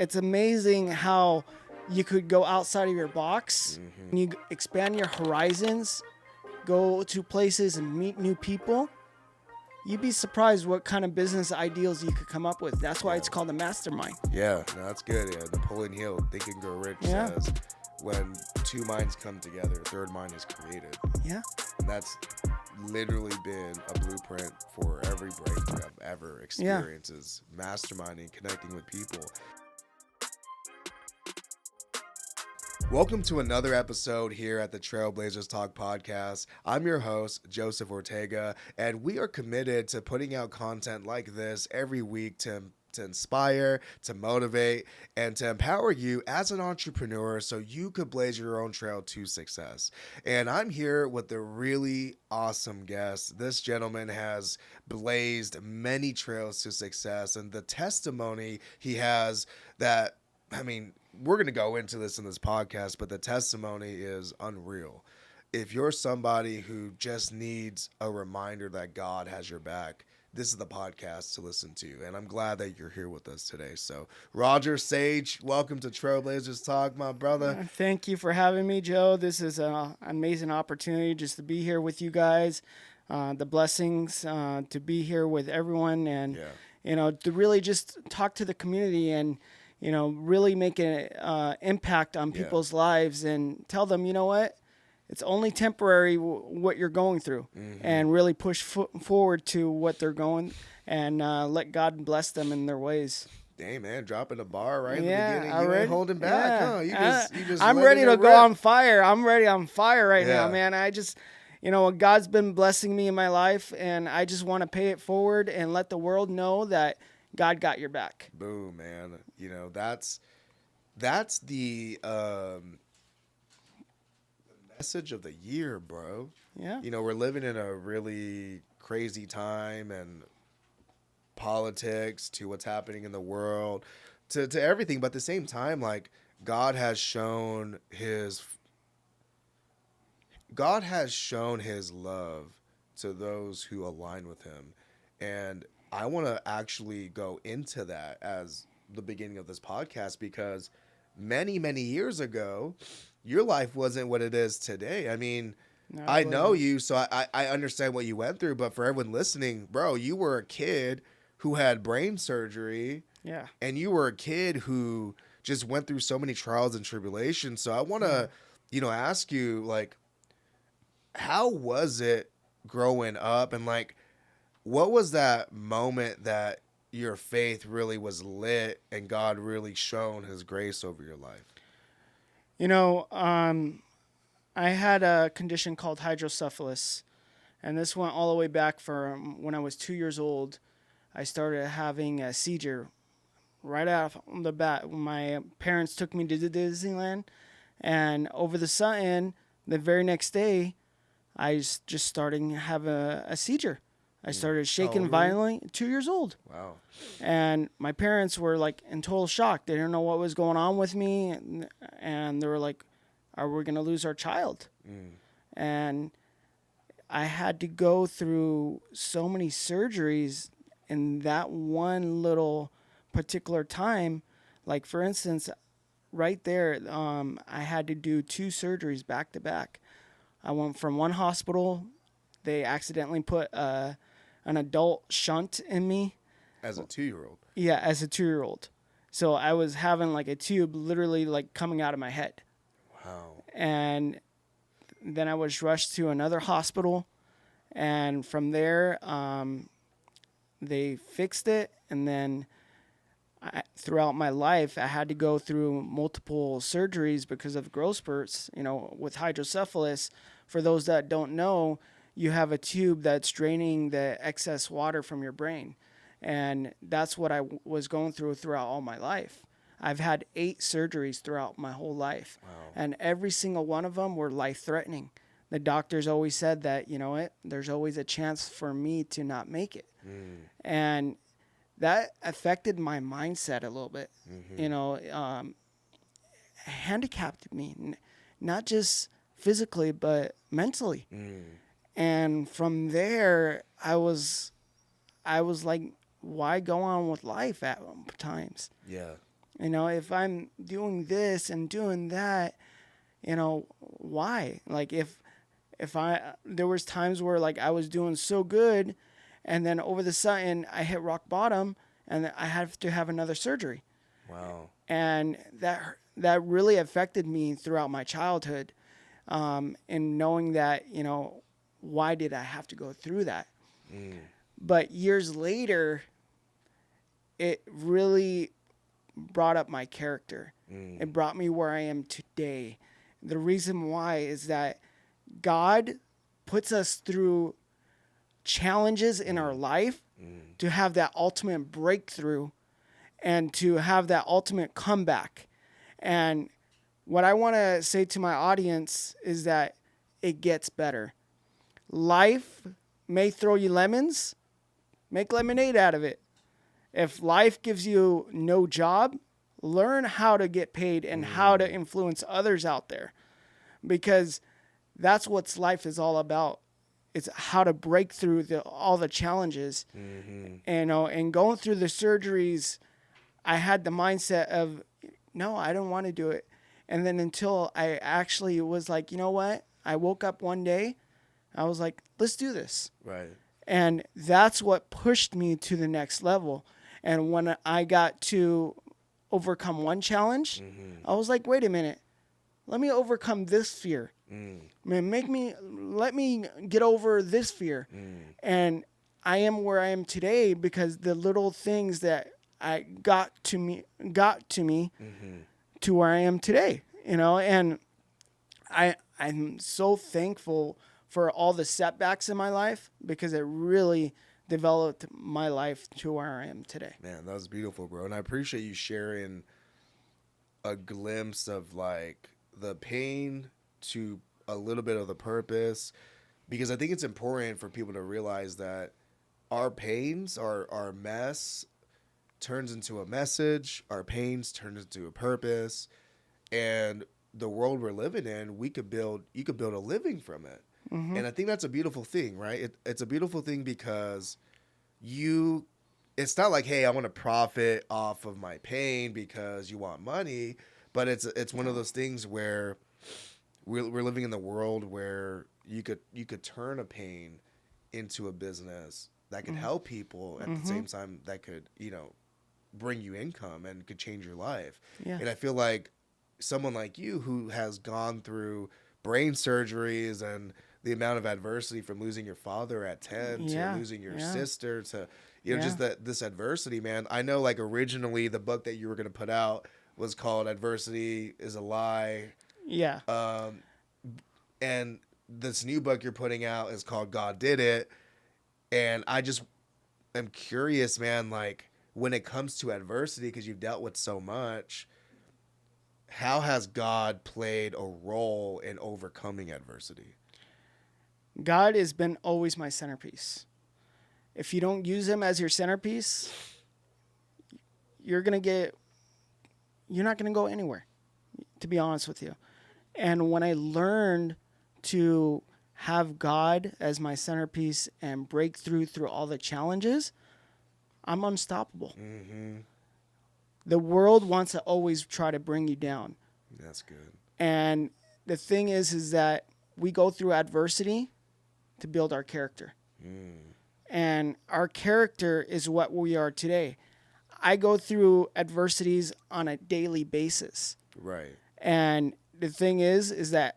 it's amazing how you could go outside of your box and you expand your horizons, go to places and meet new people. You'd be surprised what kind of business ideals you could come up with. That's why it's called a mastermind. Yeah, no, that's good. Yeah, Napoleon Hill, Think and Grow Rich, says when two minds come together, a third mind is created. Yeah. And that's literally been a blueprint for every breakthrough I've ever experienced is masterminding, connecting with people. Welcome to another episode here at the Trailblazers Talk podcast. I'm your host, Joseph Ortega, and we are committed to putting out content like this every week to inspire, to motivate, and to empower you as an entrepreneur so you could blaze your own trail to success. And I'm here with a really awesome guest. This gentleman has blazed many trails to success, and the testimony he has that, I mean, we're going to go into this in this podcast, but the testimony is unreal. If you're somebody who just needs a reminder that God has your back, this is the podcast to listen to. And I'm glad that you're here with us today. So, Roger Sage, welcome to Trailblazers Talk, my brother. Thank you for having me, Joe. This is an amazing opportunity just to be here with you guys. The blessings to be here with everyone and, to really just talk to the community and, really make an impact on people's lives and tell them, you know what, it's only temporary what you're going through and really push forward to what they're going and let God bless them in their ways. Dang, man, dropping a bar right in the beginning. You ain't holding back, huh? You just I'm ready to go on fire. I'm ready on fire right now, man. I just, God's been blessing me in my life, and I just want to pay it forward and let the world know that God got your back. Boom, man. That's the message of the year, bro. Yeah. We're living in a really crazy time, and politics to what's happening in the world to everything. But at the same time, like, God has shown his love to those who align with him. And I want to actually go into that as the beginning of this podcast because many, many years ago, your life wasn't what it is today. I mean, I know you, so I understand what you went through. But for everyone listening, bro, you were a kid who had brain surgery. Yeah. And you were a kid who just went through so many trials and tribulations. So I want to, ask you, like, how was it growing up? And, like, what was that moment that your faith really was lit and God really shone his grace over your life? I had a condition called hydrocephalus, and this went all the way back from when I was 2 years old. I started having a seizure right off the bat. My parents took me to Disneyland, and over the sudden, the very next day, I just started to have a seizure. I started shaking violently, 2 years old. Wow. And my parents were like in total shock. They didn't know what was going on with me. And they were like, are we going to lose our child? And I had to go through so many surgeries in that one little particular time. Like, for instance, right there, I had to do 2 surgeries back to back. I went from one hospital. They accidentally put an adult shunt in me. As a 2-year-old? Yeah, as a 2-year-old. So I was having like a tube literally like coming out of my head. Wow. And then I was rushed to another hospital. And from there, they fixed it. And then throughout my life, I had to go through multiple surgeries because of growth spurts, with hydrocephalus. For those that don't know, you have a tube that's draining the excess water from your brain. And that's what I was going throughout all my life. I've had 8 surgeries throughout my whole life. Wow. And every single one of them were life-threatening. The doctors always said that, there's always a chance for me to not make it. And that affected my mindset a little bit. Handicapped me, not just physically, but mentally. And from there, I was like, why go on with life at times? Yeah. If I'm doing this and doing that, why? Like there was times where like I was doing so good, and then over the sudden I hit rock bottom and I have to have another surgery. Wow. And that really affected me throughout my childhood, in knowing that, why did I have to go through that? But years later, it really brought up my character. It brought me where I am today. The reason why is that God puts us through challenges in our life to have that ultimate breakthrough and to have that ultimate comeback. And what I want to say to my audience is that it gets better. Life may throw you lemons, make lemonade out of it. If life gives you no job, learn how to get paid and how to influence others out there, because that's what life is all about. It's how to break through all the challenges. And going through the surgeries, I had the mindset of, no, I don't want to do it. And then until I actually was like, you know what? I woke up one day, I was like, let's do this. Right. And that's what pushed me to the next level. And when I got to overcome one challenge, I was like, wait a minute, let me overcome this fear. Let me get over this fear. And I am where I am today because the little things that I got to me to where I am today, and I'm so thankful for all the setbacks in my life because it really developed my life to where I am today. Man, that was beautiful, bro. And I appreciate you sharing a glimpse of like the pain to a little bit of the purpose, because I think it's important for people to realize that our pains, our mess turns into a message, our pains turn into a purpose, and the world we're living in, you could build a living from it. And I think that's a beautiful thing, right? It's a beautiful thing because it's not like, hey, I want to profit off of my pain because you want money, but it's one of those things where we're living in the world where you could turn a pain into a business that could help people at the same time that could, bring you income and could change your life. Yeah. And I feel like someone like you who has gone through brain surgeries and the amount of adversity from losing your father at 10 to losing your sister to, just this adversity, man. I know like originally the book that you were going to put out was called Adversity is a Lie. Yeah. And this new book you're putting out is called God Did It. And I just am curious, man, like when it comes to adversity, because you've dealt with so much, how has God played a role in overcoming adversity? God has been always my centerpiece. If you don't use him as your centerpiece, you're not going to go anywhere, to be honest with you. And when I learned to have God as my centerpiece and break through all the challenges, I'm unstoppable. The world wants to always try to bring you down. That's good. And the thing is that we go through adversity to build our character. And our character is what we are today. I go through adversities on a daily basis. Right. And the thing is that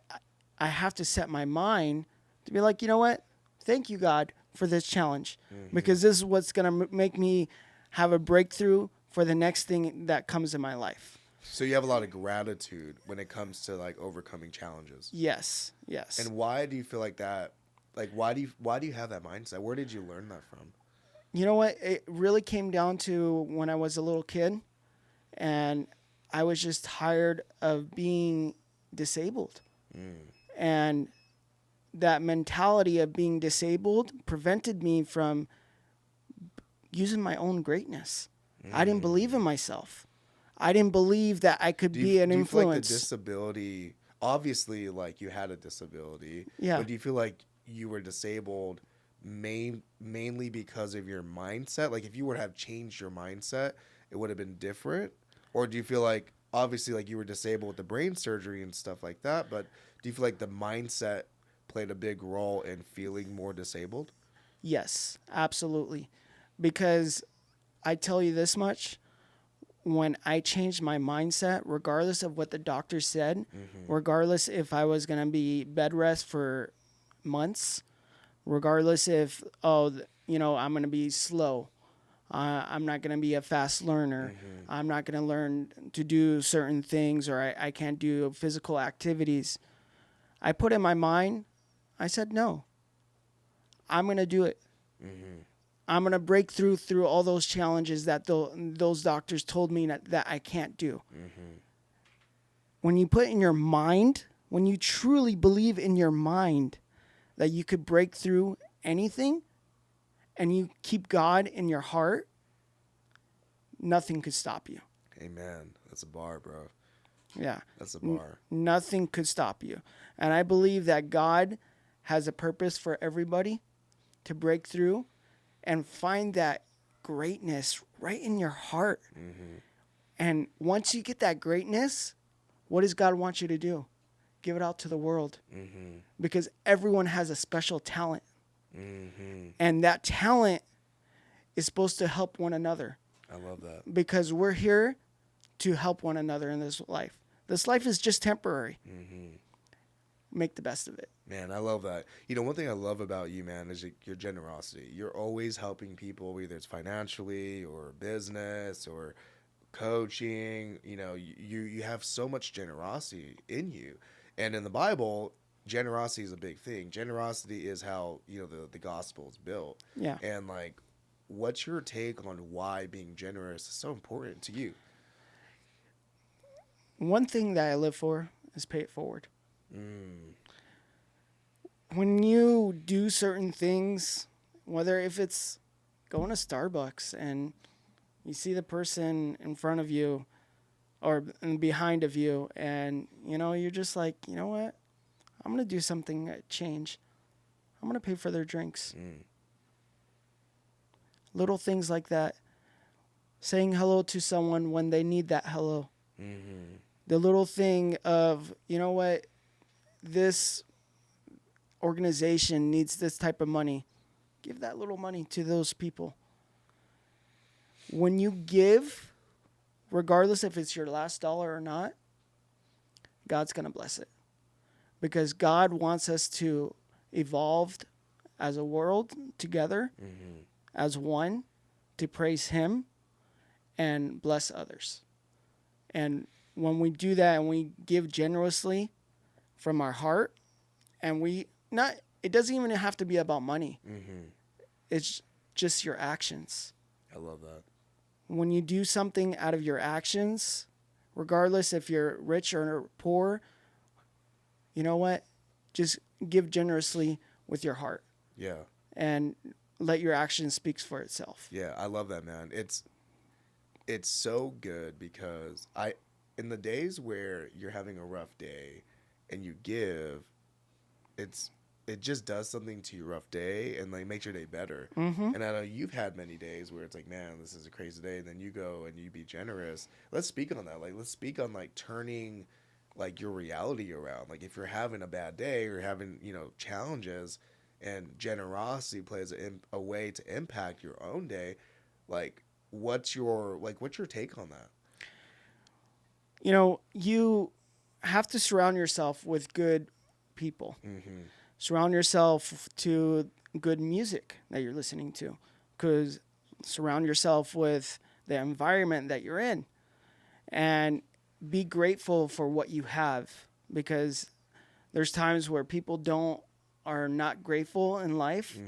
I have to set my mind to be like, you know what? Thank you, God, for this challenge. Because this is what's going to make me have a breakthrough for the next thing that comes in my life. So you have a lot of gratitude when it comes to like overcoming challenges. Yes. And why do you feel like that? Like, why do you have that mindset? Where did you learn that from? You know what? It really came down to when I was a little kid, and I was just tired of being disabled. And that mentality of being disabled prevented me from using my own greatness. I didn't believe in myself. I didn't believe that I could be an influence. Do you feel like the disability, obviously, like you had a disability, but do you feel like you were disabled mainly because of your mindset? Like if you would have changed your mindset, it would have been different? Or do you feel like, obviously, like you were disabled with the brain surgery and stuff like that, but do you feel like the mindset played a big role in feeling more disabled? Yes, absolutely. Because I tell you this much, when I changed my mindset, regardless of what the doctor said, regardless if I was going to be bed rest for months, regardless if, I'm going to be slow, I'm not going to be a fast learner, I'm not going to learn to do certain things, or I can't do physical activities. I put in my mind, I said, no, I'm going to do it. I'm going to break through all those challenges that those doctors told me that I can't do. When you put in your mind, when you truly believe in your mind that you could break through anything and you keep God in your heart, nothing could stop you. Amen. That's a bar, bro. Yeah. That's a bar. Nothing could stop you. And I believe that God has a purpose for everybody to break through and find that greatness right in your heart. And once you get that greatness, what does God want you to do? Give it out to the world. Because everyone has a special talent. And that talent is supposed to help one another. I love that. Because we're here to help one another in this life. This life is just temporary. Make the best of it. Man, I love that. You know, one thing I love about you, man, is your generosity. You're always helping people, whether it's financially or business or coaching. You know, you have so much generosity in you. And in the Bible, generosity is a big thing. Generosity is how, the gospel is built. Yeah. And like, what's your take on why being generous is so important to you? One thing that I live for is pay it forward. When you do certain things, whether if it's going to Starbucks and you see the person in front of you or behind of you, and you're just like, you know what, I'm gonna do something change. I'm gonna pay for their drinks. Little things like that. Saying hello to someone when they need that hello. The little thing of, you know what, this organization needs this type of money. Give that little money to those people. When you give, regardless if it's your last dollar or not, God's going to bless it. Because God wants us to evolve as a world together, as one, to praise Him and bless others. And when we do that and we give generously from our heart, and it doesn't even have to be about money. It's just your actions. I love that. When you do something out of your actions, regardless if you're rich or poor, you know what? Just give generously with your heart. Yeah. And let your action speak for itself. Yeah, I love that, man. It's so good because in the days where you're having a rough day and you give, it just does something to your rough day and like makes your day better. And I know you've had many days where it's like, man, this is a crazy day. And then you go and you be generous. Let's speak on that. Like, let's speak on like turning like your reality around. Like if you're having a bad day or having, challenges, and generosity plays a way to impact your own day. Like, what's your take on that? You have to surround yourself with good people. Surround yourself to good music that you're listening to, because surround yourself with the environment that you're in, and be grateful for what you have, because there's times where people are not grateful in life,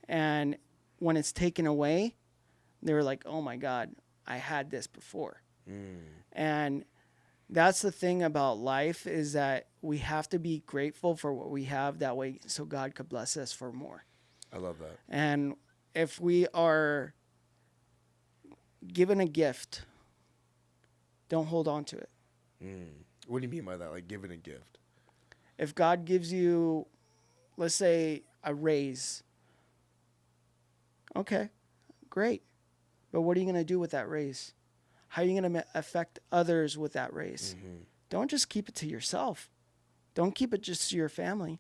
and when it's taken away, they're like, oh my God, I had this before. And that's the thing about life, is that we have to be grateful for what we have, that way so God could bless us for more. I love that. And if we are given a gift, don't hold on to it. What do you mean by that? Like giving a gift? If God gives you, let's say, a raise, okay, great. But what are you going to do with that raise? how are you going to affect others with that race? Mm-hmm. Don't just keep it to yourself. Don't keep it just to your family.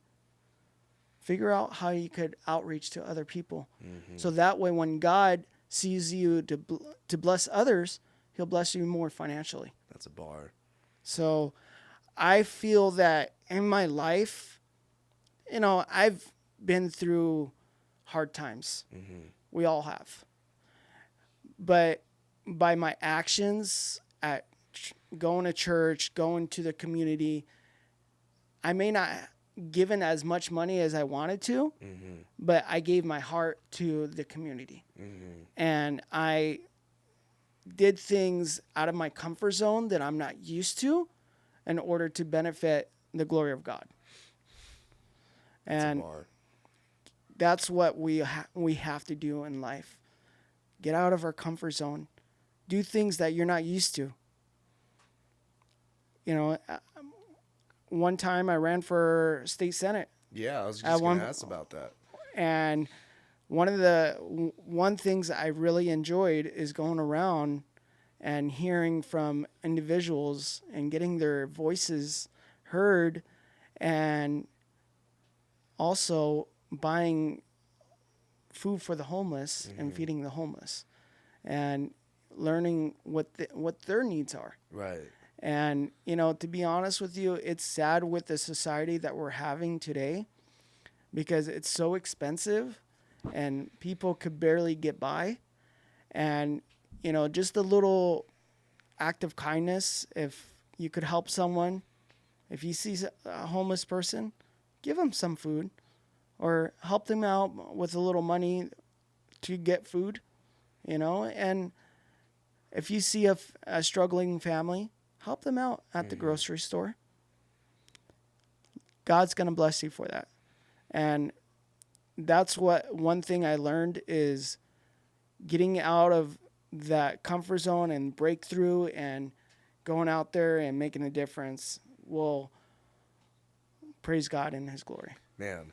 Figure out how you could outreach to other people. Mm-hmm. So that way when God sees you to bless others, he'll bless you more financially. That's a bar. So I feel that in my life, I've been through hard times. Mm-hmm. We all have. But by my actions at going to church, going to the community, I may not given as much money as I wanted to, Mm-hmm. but I gave my heart to the community. Mm-hmm. And I did things out of my comfort zone that I'm not used to in order to benefit the glory of God. And that's what we have to do in life. Get out of our comfort zone. Do things that you're not used to. One time I ran for state senate. Yeah, I was just going to ask about that. And one things I really enjoyed is going around and hearing from individuals and getting their voices heard, and also buying food for the homeless and feeding the homeless, and learning what their needs are. Right. And, to be honest with you, it's sad with the society that we're having today because it's so expensive and people could barely get by. And, just a little act of kindness, if you could help someone, if you see a homeless person, give them some food or help them out with a little money to get food, and if you see a struggling family, help them out at the grocery store. God's going to bless you for that. And that's one thing I learned is getting out of that comfort zone and breakthrough and going out there and making a difference will praise God in his glory. Man,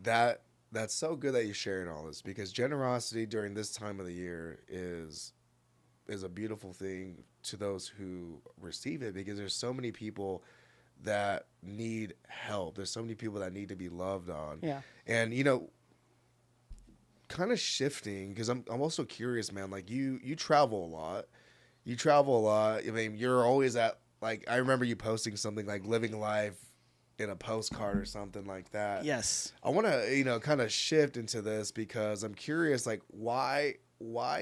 that's so good that you're sharing all this, because generosity during this time of the year is a beautiful thing to those who receive it, because there's so many people that need help. There's so many people that need to be loved on. Yeah. And, kind of shifting, because I'm also curious, man, like you travel a lot. I mean, you're always at, like, I remember you posting something like living life in a postcard or something like that. Yes. I want to, kind of shift into this because I'm curious, like, why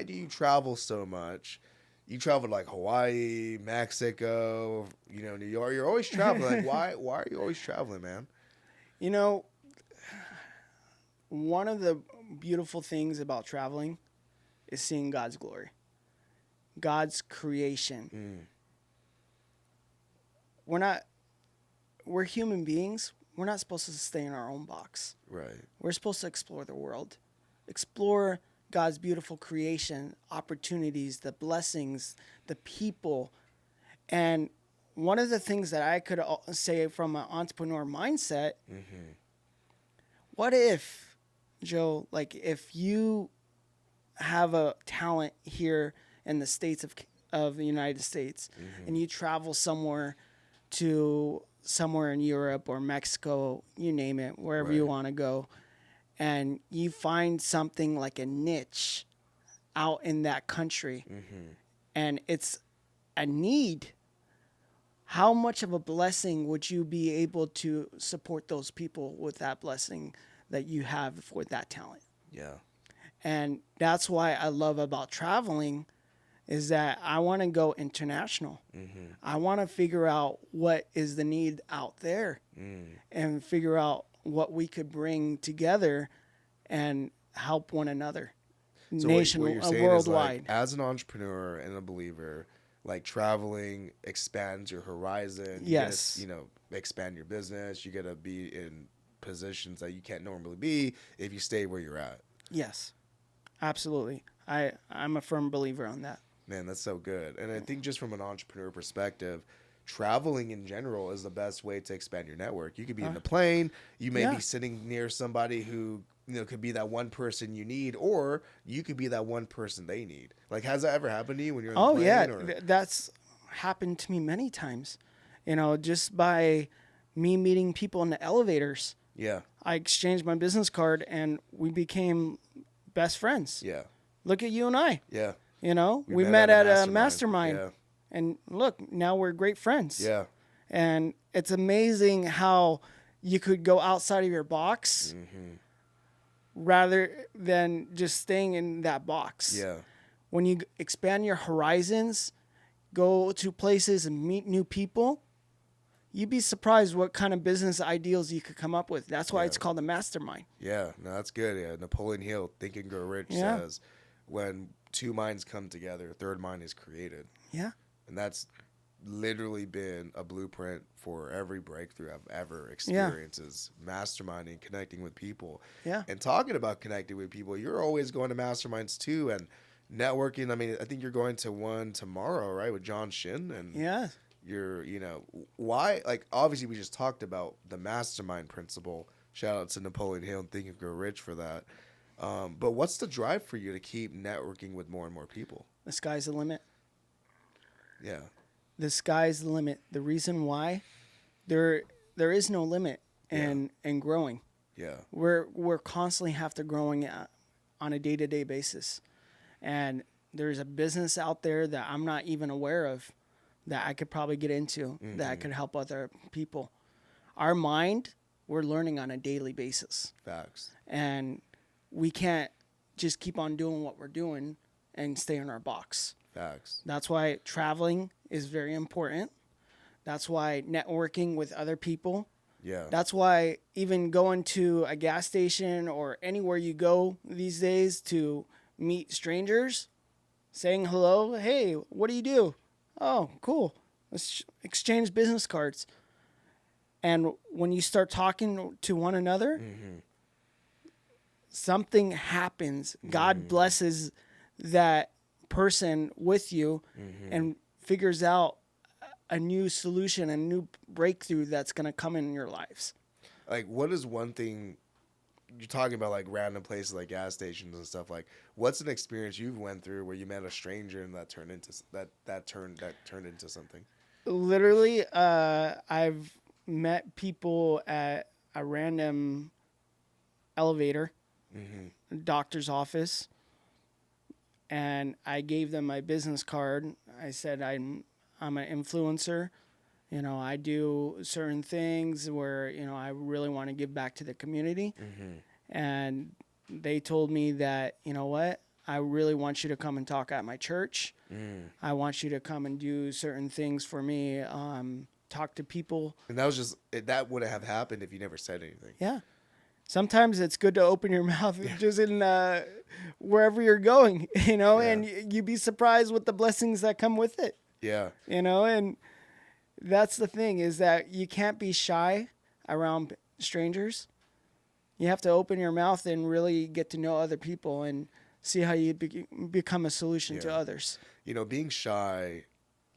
do you travel so much? You traveled like Hawaii, Mexico, New York. You're always traveling. Like, why are you always traveling, man? One of the beautiful things about traveling is seeing God's glory, God's creation. We're human beings. We're not supposed to stay in our own box. Right. We're supposed to explore the world, explore God's beautiful creation, opportunities, the blessings, the people. And one of the things that I could say from an entrepreneur mindset, what if, Joe, like if you have a talent here in the States of the United States and you travel somewhere in Europe or Mexico, you name it, wherever you want to go, and you find something like a niche out in that country, and it's a need, how much of a blessing would you be able to support those people with that blessing that you have for that talent? Yeah. And that's why I love about traveling is that I want to go international. I want to figure out what is the need out there and figure out what we could bring together and help one another. So what you're saying worldwide. Is, like, as an entrepreneur and a believer, like, traveling expands your horizon. Yes. You get to, expand your business. You get to be in positions that you can't normally be if you stay where you're at. Yes, absolutely. I'm a firm believer on that. Man, that's so good. And I think just from an entrepreneur perspective, traveling in general is the best way to expand your network. You could be in a plane, you may be sitting near somebody who, you know, could be that one person you need, or you could be that one person they need. Like, has that ever happened to you when you're in the plane? Or? That's happened to me many times. You know, just by me meeting people in the elevators. Yeah. I exchanged my business card and we became best friends. Yeah. Look at you and I. Yeah. You know, we met at a mastermind. Yeah. And look, now we're great friends. Yeah. And it's amazing how you could go outside of your box rather than just staying in that box. Yeah. When you expand your horizons, go to places and meet new people, you'd be surprised what kind of business ideals you could come up with. That's why it's called a mastermind. Yeah, no, that's good. Yeah, Napoleon Hill, Think and Grow Rich, says, when two minds come together, a third mind is created. Yeah. And that's literally been a blueprint for every breakthrough I've ever experienced is masterminding, connecting with people. Yeah. And talking about connecting with people, you're always going to masterminds too, and networking. I mean, I think you're going to one tomorrow, right, with John Shin? And you're, you know, why? Like, obviously, we just talked about the mastermind principle. Shout out to Napoleon Hill and Think and Grow Rich for that. But what's the drive for you to keep networking with more and more people? The sky's the limit. Yeah. The sky's the limit. The reason why there is no limit in growing. Yeah. We're constantly have to growing on a day-to-day basis. And there's a business out there that I'm not even aware of that I could probably get into that could help other people. Our mind, we're learning on a daily basis. Facts. And we can't just keep on doing what we're doing and stay in our box. Facts. That's why traveling is very important. That's why networking with other people. Yeah. That's why even going to a gas station or anywhere you go these days to meet strangers, saying hello, hey, what do you do? Oh, cool. Let's exchange business cards. And when you start talking to one another, something happens. God blesses that person with you and figures out a new solution, a new breakthrough that's going to come in your lives. Like, what is one thing you're talking about, like random places like gas stations and stuff? Like, what's an experience you've went through where you met a stranger and that turned into that turned into something? Literally, I've met people at a random elevator, doctor's office, and I gave them my business card. I said I'm an influencer. You know, I do certain things where, you know, I really want to give back to the community. And they told me that, you know what, I really want you to come and talk at my church. I want you to come and do certain things for me, talk to people. And that was just, that wouldn't have happened if you never said anything. Yeah. Sometimes it's good to open your mouth just in wherever you're going, you know, and you'd be surprised with the blessings that come with it. Yeah. You know, and that's the thing is that you can't be shy around strangers. You have to open your mouth and really get to know other people and see how you become a solution to others. You know, being shy,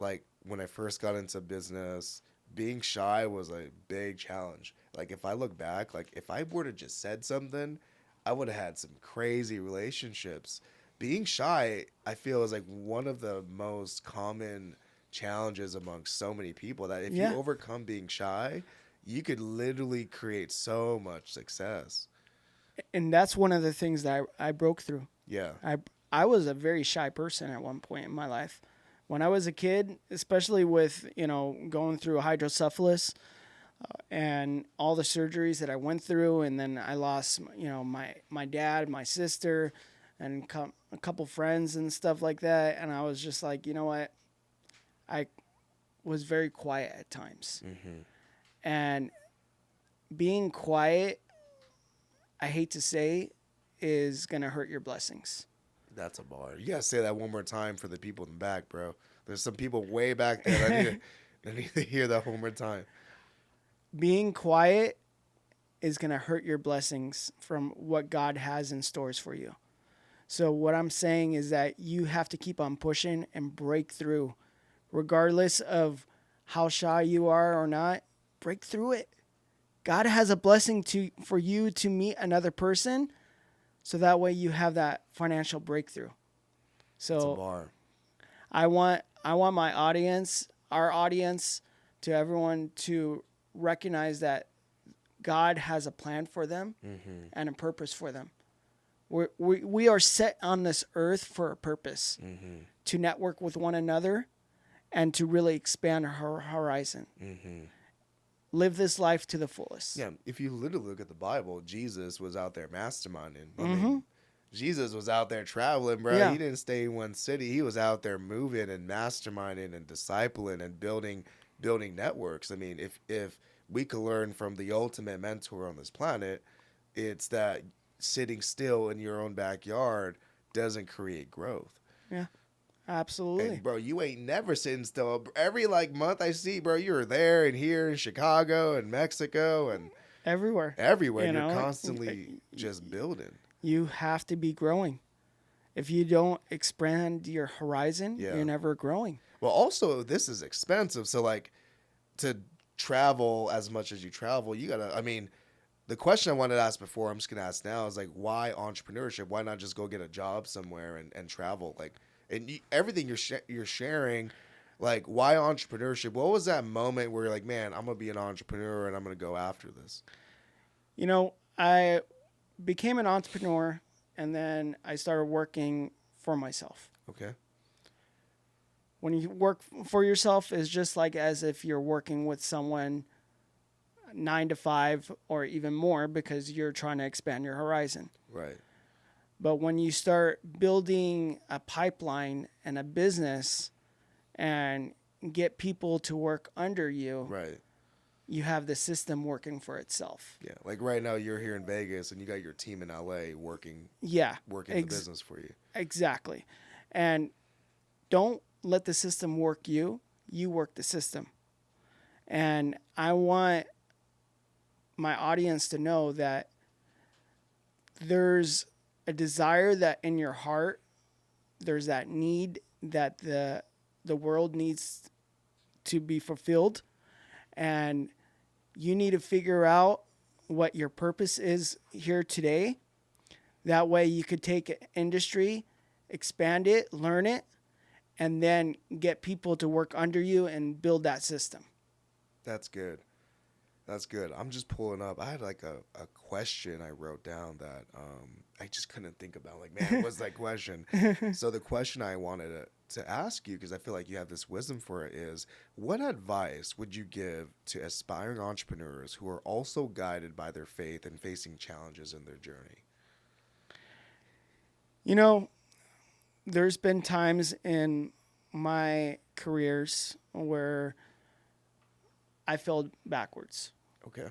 like when I first got into business, being shy was a big challenge. Like if I look back, like if I would have just said something, I would have had some crazy relationships. Being shy, I feel, is like one of the most common challenges amongst so many people that if you overcome being shy, you could literally create so much success. And that's one of the things that I broke through. Yeah. I was a very shy person at one point in my life. When I was a kid, especially with, you know, going through hydrocephalus and all the surgeries that I went through, and then I lost, you know, my dad, my sister, and a couple friends and stuff like that. And I was just like, you know what? I was very quiet at times. And being quiet, I hate to say, is going to hurt your blessings. That's a bar. You got to say that one more time for the people in the back, bro. There's some people way back there that need to hear that one more time. Being quiet is going to hurt your blessings from what God has in stores for you. So what I'm saying is that you have to keep on pushing and break through, regardless of how shy you are or not, break through it. God has a blessing for you to meet another person, so that way you have that financial breakthrough. It's a So bar. I want my audience, our audience, to everyone to recognize that God has a plan for them and a purpose for them. We are set on this earth for a purpose, to network with one another and to really expand our horizon. Live this life to the fullest. Yeah, if you literally look at the Bible, Jesus was out there masterminding. I mean, Jesus was out there traveling, bro. Yeah. He didn't stay in one city. He was out there moving and masterminding and discipling and building networks. I mean, if we could learn from the ultimate mentor on this planet, it's that sitting still in your own backyard doesn't create growth. Yeah, absolutely. And bro, you ain't never sitting still. Every month I see, bro, you're there and here in Chicago and Mexico and Everywhere. everywhere. You You're know, constantly just building. You have to be growing. If you don't expand your horizon, you're never growing. Well, also this is expensive. So to travel as much as you travel, you gotta. I mean, the question I wanted to ask before, I'm just gonna ask now, is why entrepreneurship? Why not just go get a job somewhere and travel? Everything you're sharing, why entrepreneurship? What was that moment where you're like, man, I'm gonna be an entrepreneur and I'm gonna go after this? You know, I became an entrepreneur and then I started working for myself. Okay. When you work for yourself, is just like as if you're working with someone 9 to 5 or even more, because you're trying to expand your horizon. Right. But when you start building a pipeline and a business and get people to work under you, Right. you have the system working for itself. Yeah. Right now you're here in Vegas and you got your team in LA working Yeah. the business for you. Exactly. And don't let the system work you. You work the system. And I want my audience to know that there's a desire that in your heart, there's that need that the world needs to be fulfilled, and you need to figure out what your purpose is here today. That way you could take an industry, expand it, learn it, and then get people to work under you and build that system. That's good. That's good. I'm just pulling up. I had a question I wrote down that I just couldn't think about. Man, what's that question? So the question I wanted to ask you, because I feel like you have this wisdom for it, is what advice would you give to aspiring entrepreneurs who are also guided by their faith and facing challenges in their journey? You know, there's been times in my careers where I fell backwards. Okay.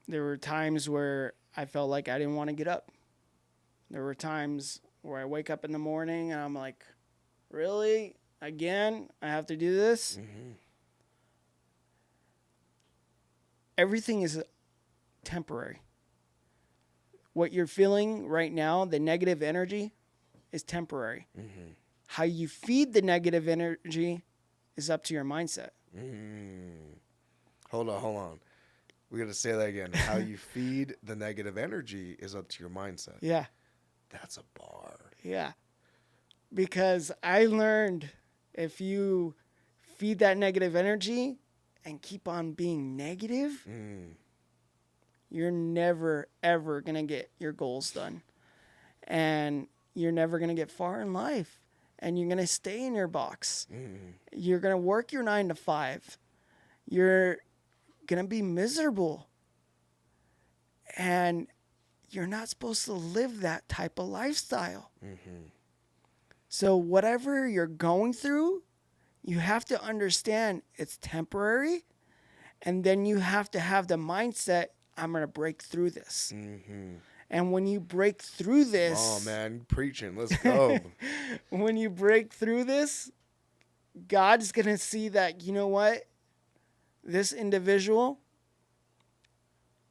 There were times where I felt like I didn't want to get up. There were times where I wake up in the morning and I'm like, really? Again? I have to do this? Mm-hmm. Everything is temporary. What you're feeling right now, the negative energy, is temporary. Mm-hmm. How you feed the negative energy is up to your mindset. Hold on. We got to say that again. How you feed the negative energy is up to your mindset. Yeah. That's a bar. Yeah. Because I learned if you feed that negative energy and keep on being negative, you're never, ever going to get your goals done. And you're never going to get far in life. And you're going to stay in your box. You're going to work your 9 to 5. You're going to be miserable. And you're not supposed to live that type of lifestyle. So whatever you're going through, you have to understand it's temporary. And then you have to have the mindset, I'm going to break through this. And when you break through this... Oh, man, preaching. Let's go. When you break through this, God's going to see that, you know what? This individual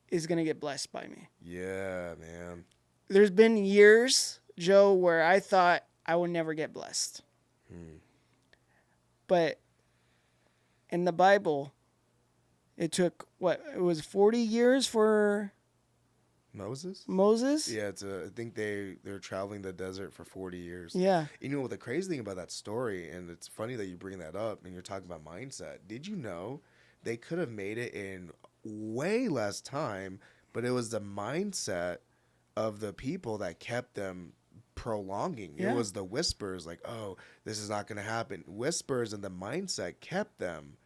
is going to get blessed by me. Yeah, man. There's been years, Joe, where I thought I would never get blessed. But in the Bible, it took, it was 40 years for Moses? Moses? Yeah, I think they're traveling the desert for 40 years. Yeah. You know what the crazy thing about that story, and it's funny that you bring that up and you're talking about mindset. Did you know they could have made it in way less time, but it was the mindset of the people that kept them prolonging. Yeah. It was the whispers like, oh, this is not going to happen. Whispers and the mindset kept them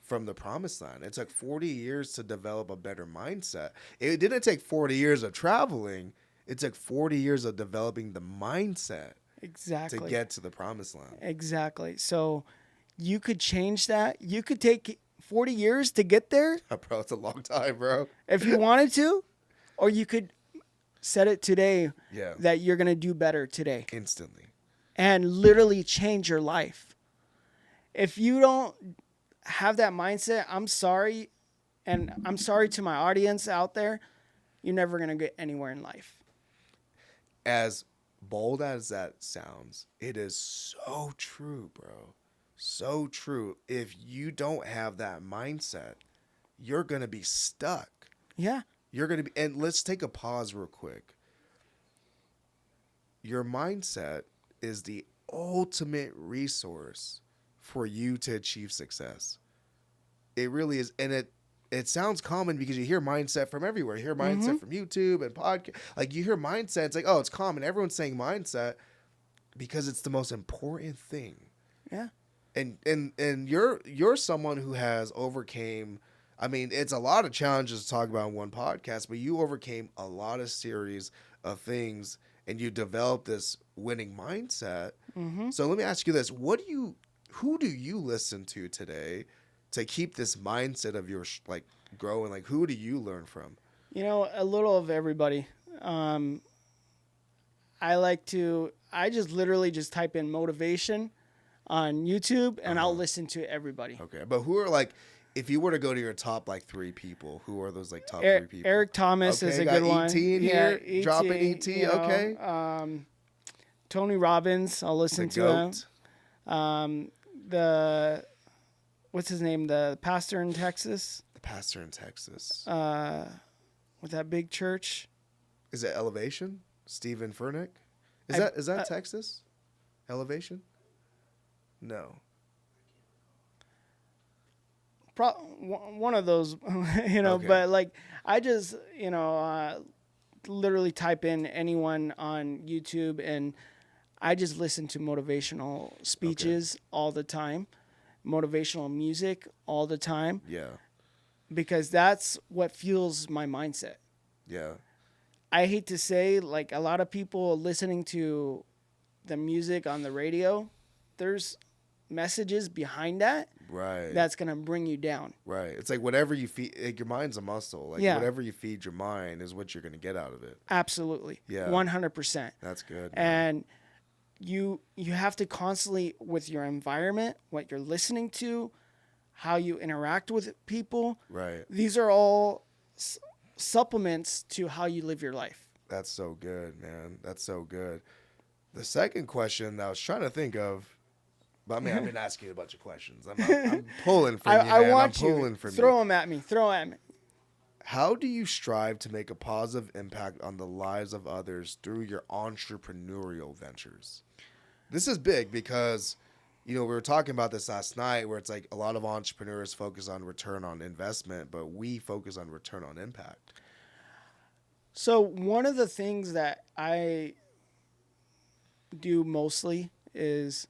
from the promised land. It took 40 years to develop a better mindset. It didn't take 40 years of traveling. It took 40 years of developing the mindset Exactly. to get to the promised land. Exactly. So you could change that. You could take 40 years to get there Bro, it's a long time, bro. if you wanted to, or you could set it today that you're going to do better today Instantly. and literally change your life. If you don't have that mindset, I'm sorry. And I'm sorry to my audience out there. You're never going to get anywhere in life. As bold as that sounds, it is so true, bro. So true. If you don't have that mindset, you're going to be stuck. Yeah. You're going to be, and let's take a pause real quick. Your mindset is the ultimate resource for you to achieve success. It really is. And it sounds common because you hear mindset from everywhere. You hear mindset from YouTube and podcast. Like you hear mindset, it's like, oh, it's common. Everyone's saying mindset because it's the most important thing. Yeah. And you're someone who has overcame, I mean, it's a lot of challenges to talk about in one podcast, but you overcame a lot of series of things and you developed this winning mindset. So let me ask you this. Who do you listen to today to keep this mindset of yours like growing? Like who do you learn from? You know, a little of everybody. I just literally just type in motivation on YouTube and I'll listen to everybody. Okay. But who are like, if you were to go to your top like 3 people, who are those like top 3 people? Eric Thomas is a good one. ET in here, dropping ET. You know, okay. Tony Robbins, I'll listen to him. What's his name? The pastor in Texas. The pastor in Texas. With that big church. Is it Elevation? Stephen Furnick? Is that Texas? Elevation? No. One of those, you know, Okay. but like I just, literally type in anyone on YouTube and I just listen to motivational speeches all the time, motivational music all the time. Yeah. Because that's what fuels my mindset. Yeah. I hate to say, like a lot of people listening to the music on the radio, there's messages behind that. Right. That's going to bring you down. Right. It's like whatever you feed, like your mind's a muscle. Like whatever you feed your mind is what you're going to get out of it. Absolutely. Yeah. 100%. That's good. And you have to constantly, with your environment, what you're listening to, how you interact with people. Right. These are all supplements to how you live your life. That's so good, man. That's so good. The second question that I was trying to think of, but I mean, I've been asking you a bunch of questions. I'm pulling from you, man. I want I'm pulling you. from Throw you. them at me. Throw at me. How do you strive to make a positive impact on the lives of others through your entrepreneurial ventures? This is big because, we were talking about this last night where it's like a lot of entrepreneurs focus on return on investment, but we focus on return on impact. So one of the things that I do mostly is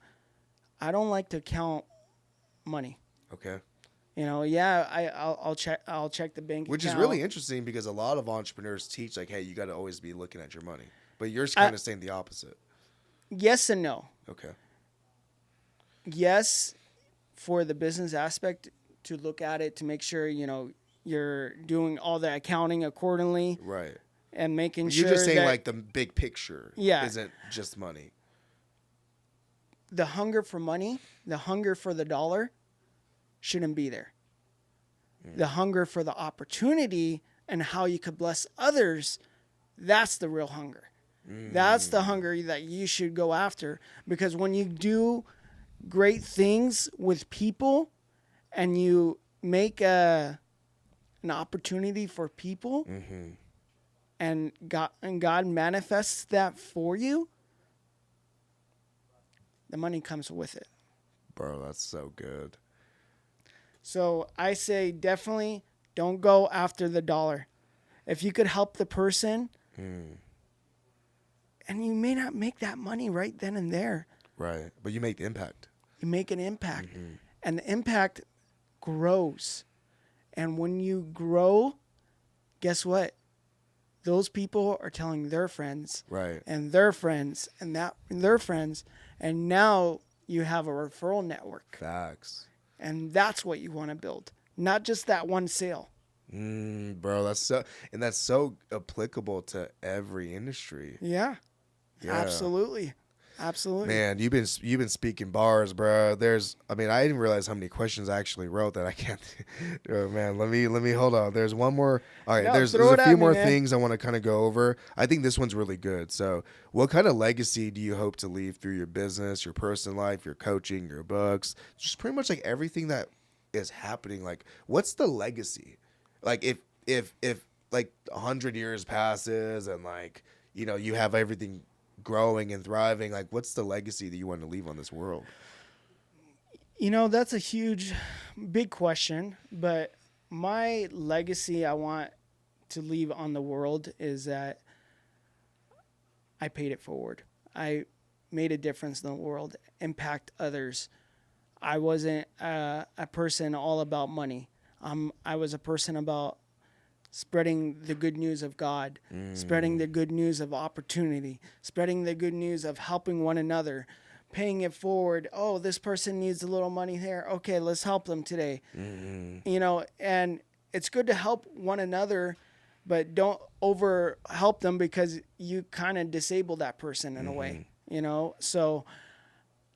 I don't like to count money. Okay. I'll check the bank Which account. is really interesting because a lot of entrepreneurs teach like, hey, you got to always be looking at your money. But you're kind of saying the opposite. Yes and no. Okay. Yes, for the business aspect, to look at it, to make sure, you're doing all the accounting accordingly. Right. And making You're sure just saying that like the big picture isn't just money. The hunger for money, the hunger for the dollar shouldn't be there. The hunger for the opportunity and how you could bless others, that's the real hunger. That's the hunger that you should go after. Because when you do great things with people and you make an opportunity for people, and God manifests that for you, the money comes with it. Bro, that's so good. So I say definitely don't go after the dollar. If you could help the person, and you may not make that money right then and there. Right. But you make the impact. You make an impact. And the impact grows. And when you grow, guess what? Those people are telling their friends. Right. And their friends. And their friends. And now you have a referral network. Facts. And that's what you want to build. Not just that one sale. Bro, that's so applicable to every industry. Yeah. Absolutely. Man, you've been speaking bars, bro. I didn't realize how many questions I actually wrote that I can't. Oh, man, let me hold on. There's one more. All right, No, there's a few more things I want to kind of go over. I think this one's really good. So, what kind of legacy do you hope to leave through your business, your personal life, your coaching, your books, just pretty much like everything that is happening? Like, what's the legacy? Like, if like 100 years passes and like you have everything growing and thriving, like what's the legacy that you want to leave on this world? That's a huge, big question, but my legacy I want to leave on the world is that I paid it forward. I made a difference in the world, impact others. I wasn't a person all about money. I was a person about spreading the good news of God, spreading the good news of opportunity, spreading the good news of helping one another, paying it forward. Oh, this person needs a little money here. Okay, let's help them today. And it's good to help one another, but don't over help them because you kind of disable that person in a way, So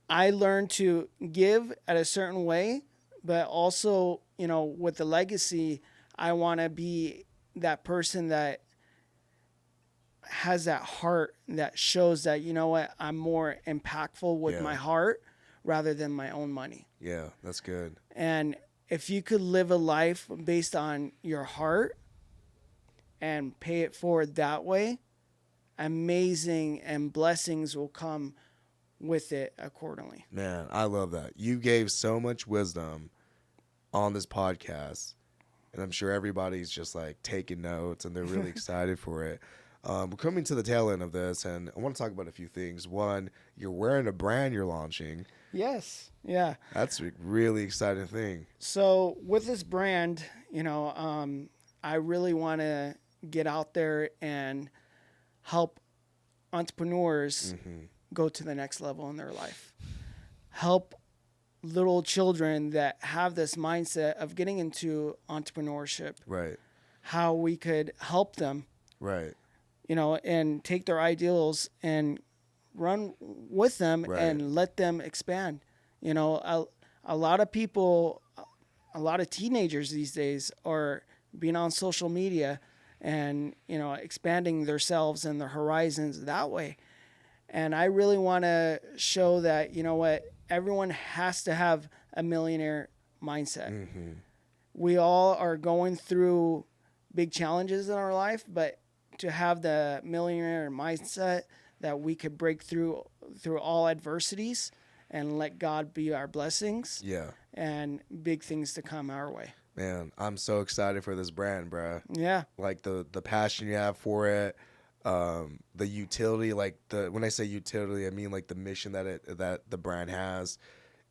I learned to give at a certain way, but also, with the legacy, I want to be that person that has that heart that shows that, I'm more impactful with my heart rather than my own money. Yeah, that's good. And if you could live a life based on your heart and pay it forward that way, amazing and blessings will come with it accordingly. Man, I love that. You gave so much wisdom on this podcast, and I'm sure everybody's just like taking notes and they're really excited for it. We're coming to the tail end of this, and I want to talk about a few things. One, you're wearing a brand you're launching. Yes. Yeah. That's a really exciting thing. So with this brand, I really want to get out there and help entrepreneurs go to the next level in their life. Help little children that have this mindset of getting into entrepreneurship. Right. How we could help them. Right. And take their ideals and run with them and let them expand. A lot of people, a lot of teenagers these days are being on social media and, expanding themselves and their horizons that way. And I really want to show that, everyone has to have a millionaire mindset. We all are going through big challenges in our life, but to have the millionaire mindset that we could break through all adversities and let God be our blessings. Yeah. And big things to come our way. Man, I'm so excited for this brand, bro. Yeah. Like the passion you have for it, the utility, when I say utility, I mean like the mission that the brand has.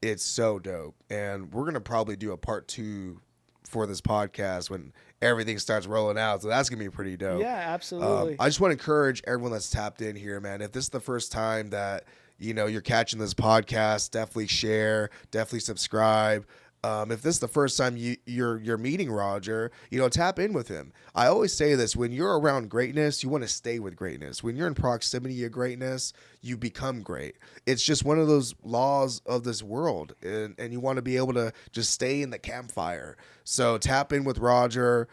It's so dope. And we're going to probably do a part 2 for this podcast when everything starts rolling out. So that's going to be pretty dope. Yeah, absolutely. I just want to encourage everyone that's tapped in here, man. If this is the first time that, you're catching this podcast, definitely share, definitely subscribe. If this is the first time you're meeting Roger, tap in with him. I always say this: when you're around greatness, you want to stay with greatness. When you're in proximity of greatness, you become great. It's just one of those laws of this world, and you want to be able to just stay in the campfire. So tap in with Roger.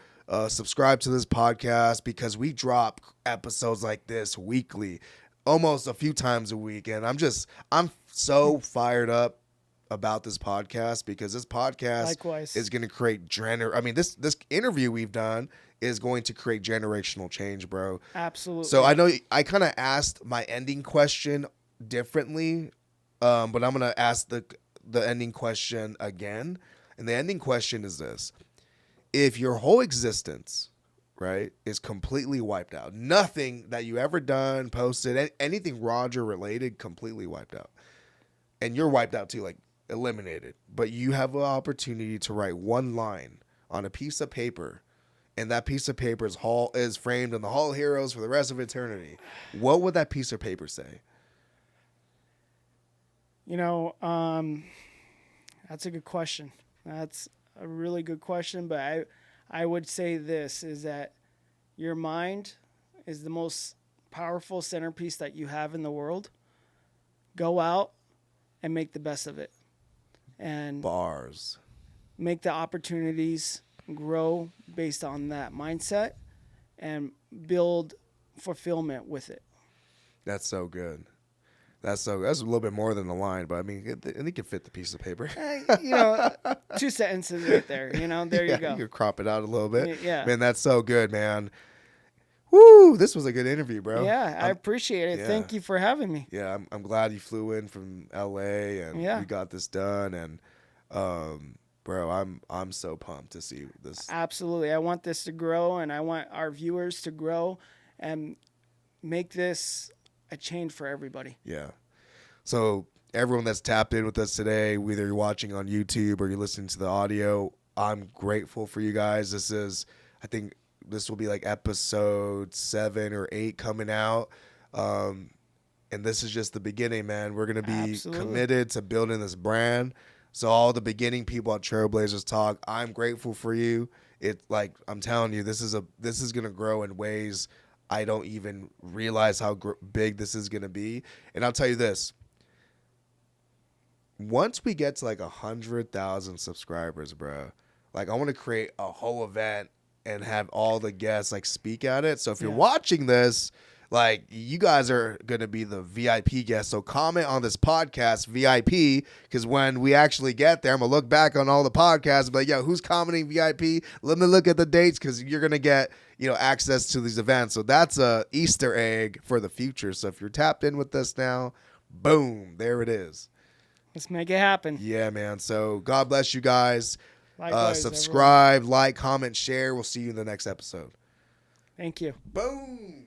Subscribe to this podcast because we drop episodes like this weekly, almost a few times a week, and I'm so fired up about this podcast, because this podcast Likewise. is going to create this interview we've done is going to create generational change, bro. Absolutely. So I know I kind of asked my ending question differently, but I'm going to ask the ending question again. And the ending question is this: if your whole existence, right, is completely wiped out, nothing that you ever done, posted, anything Roger related, completely wiped out, and you're wiped out too, like eliminated, but you have an opportunity to write one line on a piece of paper, and that piece of paper is framed in the Hall of Heroes for the rest of eternity, what would that piece of paper say? You know, that's a good question. That's a really good question, but I would say this is that your mind is the most powerful centerpiece that you have in the world. Go out and make the best of it. And Bars. Make the opportunities grow based on that mindset and build fulfillment with it. That's so good. That's a little bit more than a line, but I mean, it can fit the piece of paper. 2 sentences right there. There you go. You could crop it out a little bit. Yeah. Man, that's so good, man. Woo! This was a good interview, bro. Yeah, I appreciate it. Yeah. Thank you for having me. Yeah, I'm glad you flew in from LA and we got this done. And, bro, I'm so pumped to see this. Absolutely. I want this to grow, and I want our viewers to grow and make this a change for everybody. Yeah. So everyone that's tapped in with us today, whether you're watching on YouTube or you're listening to the audio, I'm grateful for you guys. I think this will be like episode 7 or 8 coming out. And this is just the beginning, man. We're going to be committed to building this brand. So all the beginning people at Trailblazers Talk, I'm grateful for you. I'm telling you, this is going to grow in ways I don't even realize how big this is going to be. And I'll tell you this. Once we get to like 100,000 subscribers, bro, like I want to create a whole event and have all the guests like speak at it. So if you're watching this, like you guys are going to be the VIP guests. So comment on this podcast VIP, because when we actually get there, I'm going to look back on all the podcasts and be like, yo, who's commenting VIP? Let me look at the dates, because you're going to get, access to these events. So that's a Easter egg for the future. So if you're tapped in with us now, boom, there it is. Let's make it happen. Yeah, man. So God bless you guys. Likewise, subscribe, like, comment, share. We'll see you in the next episode. Thank you. Boom.